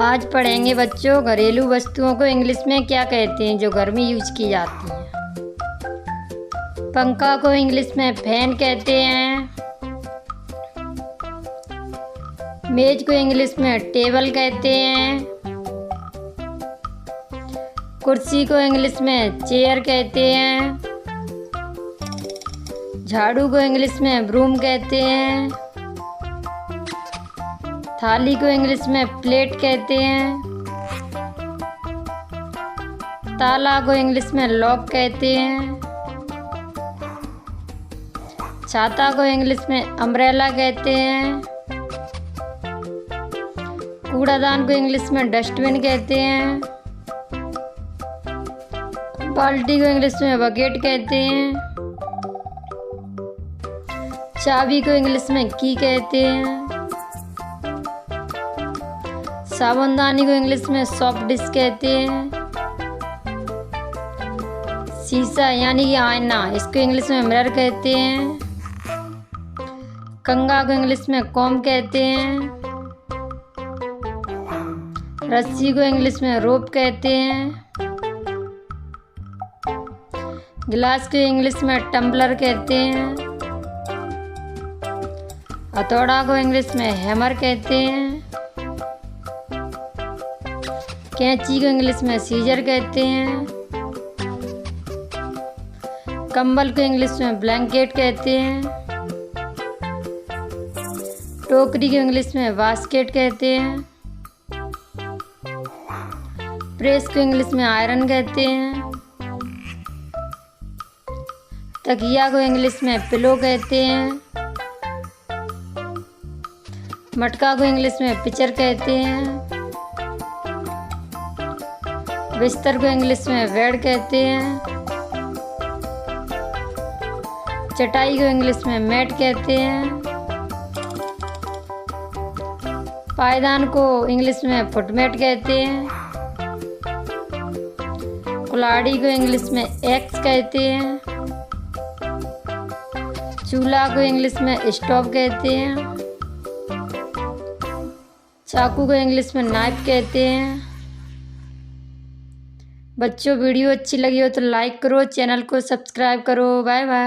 आज पढ़ेंगे बच्चों घरेलू वस्तुओं को इंग्लिश में क्या कहते हैं जो घर में यूज की जाती हैं। पंखा को इंग्लिश में फैन कहते हैं। मेज को इंग्लिश में टेबल कहते हैं। कुर्सी को इंग्लिश में चेयर कहते हैं। झाड़ू को इंग्लिश में ब्रूम कहते हैं। थाली को इंग्लिश में प्लेट कहते हैं। ताला को इंग्लिश में लॉक कहते हैं। छाता को इंग्लिश में अम्ब्रेला कहते हैं। कूड़ादान को इंग्लिश में डस्टबिन कहते हैं। बाल्टी को इंग्लिश में बकेट कहते हैं। चाबी को इंग्लिश में की कहते हैं। साबुनदानी को इंग्लिश में सॉफ्ट डिश कहते हैं। शीशा यानी कि आईना, इसको इंग्लिश में मिरर कहते हैं। कंघा को इंग्लिश में कॉम्ब कहते हैं। रस्सी को इंग्लिश में रोप कहते हैं। गिलास को इंग्लिश में टम्बलर कहते हैं। हथौड़ा को इंग्लिश में हैमर कहते हैं। कैंची को इंग्लिश में सीजर कहते हैं। कंबल को इंग्लिश में ब्लैंकेट कहते हैं। टोकरी को इंग्लिश में बास्केट कहते हैं। प्रेस को इंग्लिश में आयरन कहते हैं। तकिया को इंग्लिश में पिलो कहते हैं। मटका को इंग्लिश में पिचर कहते हैं। बिस्तर को इंग्लिश में बेड कहते हैं। चटाई को इंग्लिश में मैट कहते हैं। पायदान को इंग्लिश में फुटमेट कहते हैं। कुल्हाड़ी को इंग्लिश में एक्स कहते हैं। चूल्हा को इंग्लिश में स्टोव कहते हैं। चाकू को इंग्लिश में नाइफ कहते हैं। बच्चों वीडियो अच्छी लगी हो तो लाइक करो, चैनल को सब्सक्राइब करो। Bye bye.